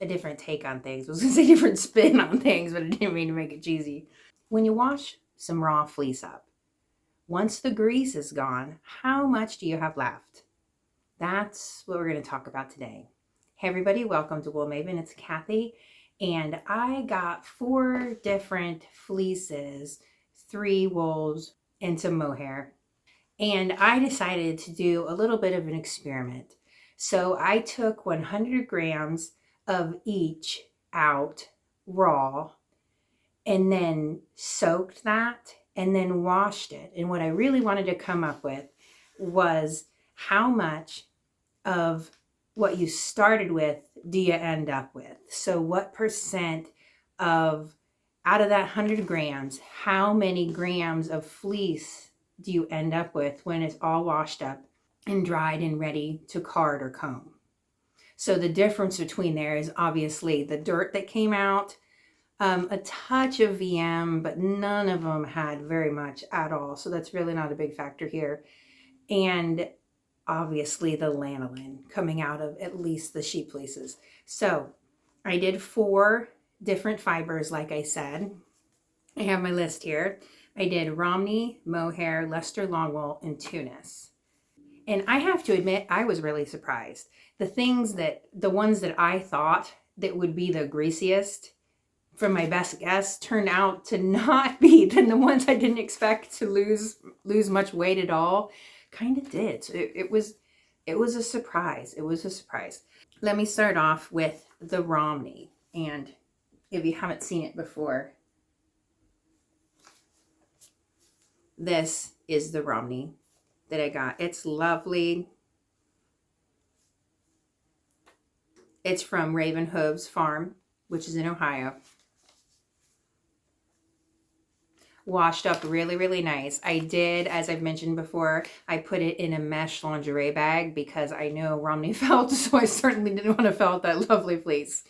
a different take on things. I was going to say different spin on things, but I didn't mean to make it cheesy. When you wash some raw fleece up, once the grease is gone, how much do you have left? That's what we're going to talk about today. Hey everybody, welcome to Wool Maven. It's Kathy, and I got 4 different fleeces, 3 wools, and some mohair. And I decided to do a little bit of an experiment. So I took 100 grams of each out raw and then soaked that and then washed it. And what I really wanted to come up with was how much of what you started with do you end up with? So what percent of out of that 100 grams, how many grams of fleece do you end up with when it's all washed up and dried and ready to card or comb? So the difference between there is obviously the dirt that came out, a touch of VM, but none of them had very much at all. So that's really not a big factor here. And obviously the lanolin coming out of at least the sheep fleeces. So I did 4 different fibers, like I said. I have my list here. I did Romney, Mohair, Leicester Longwool, and Tunis. And I have to admit, I was really surprised. The ones that I thought that would be the greasiest, from my best guess, turned out to not be. Then the ones I didn't expect to lose much weight at all, kind of did. So it was a surprise. It was a surprise. Let me start off with the Romney. And if you haven't seen it before, this is the Romney that I got. It's lovely. It's from Raven Hooves Farm, which is in Ohio. Washed up really, really nice. I did, as I've mentioned before, I put it in a mesh lingerie bag because I know Romney felt, so I certainly didn't want to felt that lovely fleece.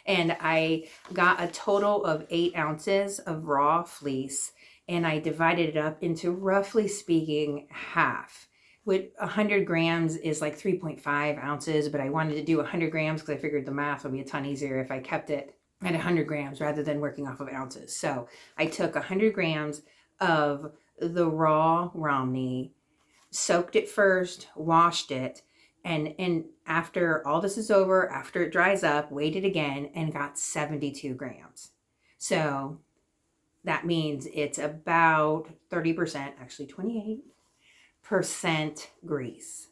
And I got a total of 8 ounces of raw fleece, and I divided it up into, roughly speaking, half. With 100 grams is like 3.5 ounces, but I wanted to do 100 grams because I figured the math would be a ton easier if I kept it at 100 grams rather than working off of ounces. So I took 100 grams of the raw Romney, soaked it first, washed it, and after all this is over, after it dries up, weighed it again and got 72 grams. So that means it's about 30%, actually 28% grease.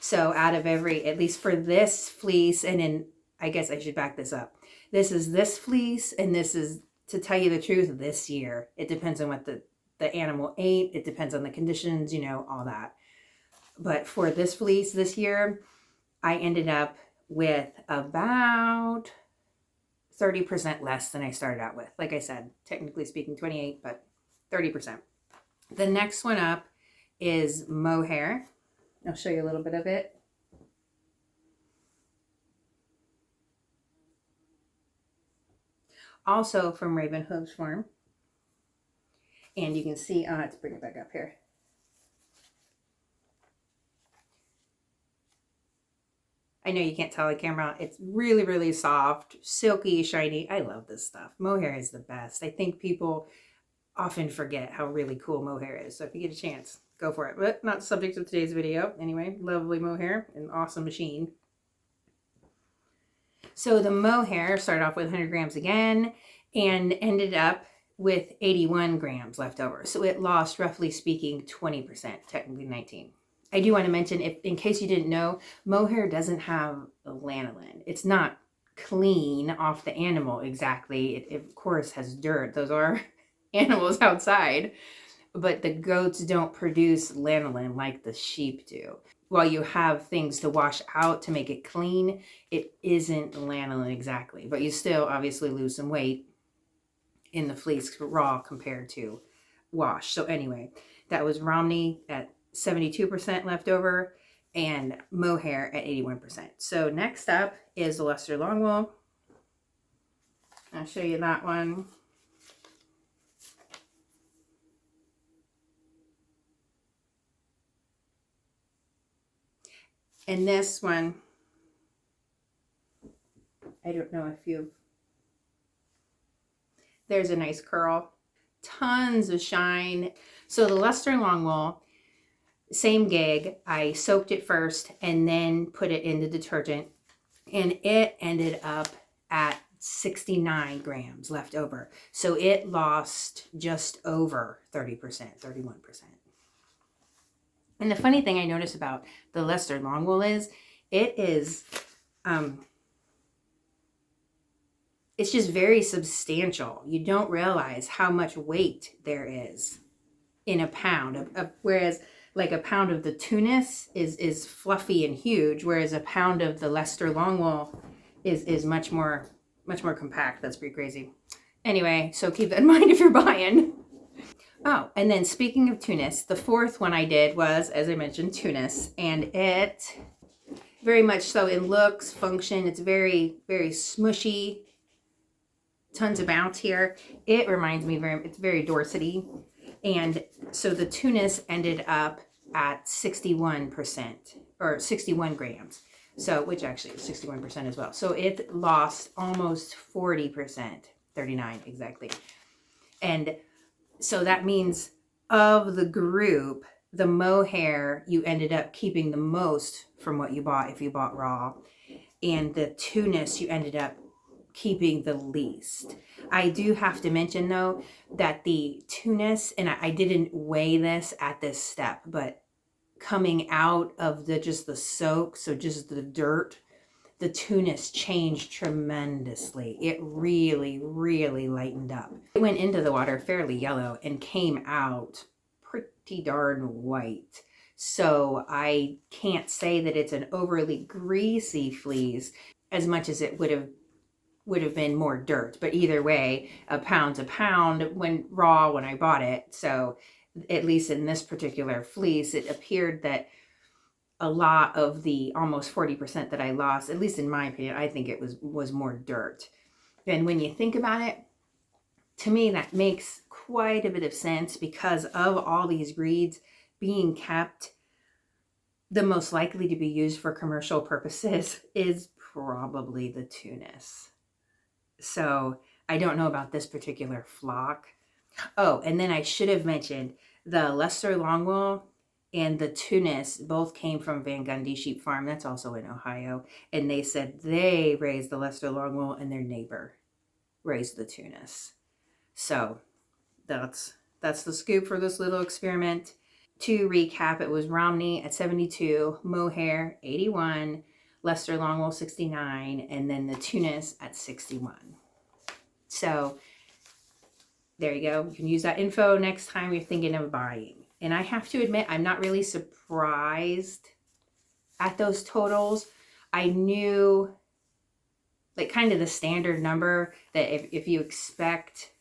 So out of at least for this fleece, and then I guess I should back this up. This is this fleece, and this is, to tell you the truth, this year. It depends on what the animal ate. It depends on the conditions, all that. But for this fleece this year, I ended up with about 30% less than I started out with. Like I said, technically speaking, 28, but 30%. The next one up is Mohair. I'll show you a little bit of it. Also from Raven Hooves Farm. And you can see, let's bring it back up here. I know you can't tell the camera. It's really, really soft, silky, shiny. I love this stuff. Mohair is the best. I think people often forget how really cool Mohair is. So if you get a chance, go for it. But not the subject of today's video. Anyway, lovely Mohair, an awesome machine. So the Mohair started off with 100 grams again and ended up with 81 grams left over. So it lost, roughly speaking, 20%, technically 19. I do want to mention, in case you didn't know, Mohair doesn't have lanolin. It's not clean off the animal exactly. It of course has dirt. Those are animals outside. But the goats don't produce lanolin like the sheep do. While you have things to wash out to make it clean, it isn't lanolin exactly. But you still obviously lose some weight in the fleece raw compared to wash. So anyway, that was Romney at 72% left over and Mohair at 81%. So next up is the Leicester Longwool. I'll show you that one. And this one I don't know if you've, there's a nice curl, tons of shine. So the Leicester Longwool, same gig. I soaked it first and then put it in the detergent, and it ended up at 69 grams left over. So it lost just over 30%, 31%. And the funny thing I notice about the Leicester Longwool is it is, it's just very substantial. You don't realize how much weight there is in a pound whereas like a pound of the Tunis is fluffy and huge, whereas a pound of the Leicester Longwool is much more compact. That's pretty crazy. Anyway, so keep that in mind if you're buying. Oh, and then speaking of Tunis, the fourth one I did was, as I mentioned, Tunis, and it very much so in looks, function, it's very, very smushy, tons of bounce here. It reminds me it's very Dorsety. And so the Tunis ended up at 61% or 61 grams. So, which actually is 61% as well. So it lost almost 40%, 39 exactly. And so that means of the group, the Mohair, you ended up keeping the most from what you bought if you bought raw. And the Tunis, you ended up keeping the least. I do have to mention though that the Tunis, and I didn't weigh this at this step, but coming out of just the soak, so just the dirt, the Tunis changed tremendously. It really, really lightened up. It went into the water fairly yellow and came out pretty darn white. So I can't say that it's an overly greasy fleece as much as it would have been more dirt, but either way, a pound's a pound when raw when I bought it. So at least in this particular fleece, it appeared that a lot of the almost 40% that I lost, at least in my opinion, I think it was more dirt. And when you think about it, to me, that makes quite a bit of sense because of all these breeds being kept, the most likely to be used for commercial purposes is probably the Tunis. So I don't know about this particular flock. Oh, and then I should have mentioned the Leicester Longwool and the Tunis both came from Van Gundy Sheep Farm. That's also in Ohio. And they said they raised the Leicester Longwool and their neighbor raised the Tunis. So that's the scoop for this little experiment. To recap, it was Romney at 72, Mohair 81, Leicester Longwool 69, and then the Tunis at 61. So there you go. You can use that info next time you're thinking of buying. And I have to admit, I'm not really surprised at those totals. I knew like kind of the standard number that if you expect,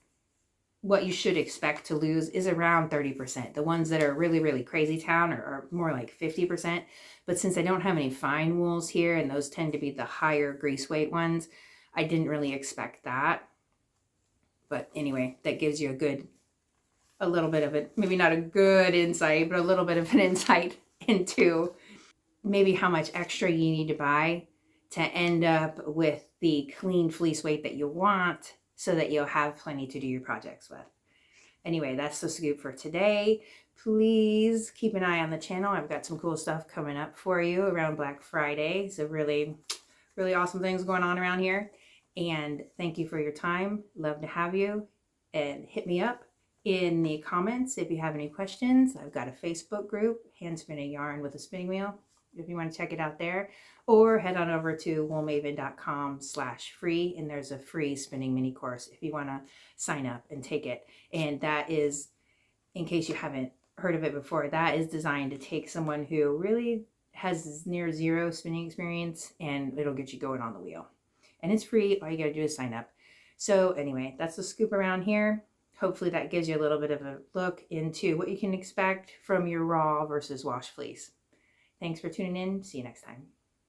what you should expect to lose is around 30%. The ones that are really, really crazy town are more like 50%. But since I don't have any fine wools here, and those tend to be the higher grease weight ones, I didn't really expect that. But anyway, that gives you a little bit of it, maybe not a good insight, but a little bit of an insight into maybe how much extra you need to buy to end up with the clean fleece weight that you want so that you'll have plenty to do your projects with. Anyway, that's the scoop for today. Please keep an eye on the channel. I've got some cool stuff coming up for you around Black Friday. So really, really awesome things going on around here. And thank you for your time. Love to have you. And hit me up in the comments if you have any questions. I've got a Facebook group, Hand Spinning Yarn with a Spinning Wheel, if you want to check it out there. Or head on over to woolmaven.com/free, and there's a free spinning mini course if you want to sign up and take it. And that is, in case you haven't heard of it before, that is designed to take someone who really has near zero spinning experience, and it'll get you going on the wheel. And it's free. All you got to do is sign up. So anyway, that's the scoop around here. Hopefully that gives you a little bit of a look into what you can expect from your raw versus wash fleece. Thanks for tuning in. See you next time.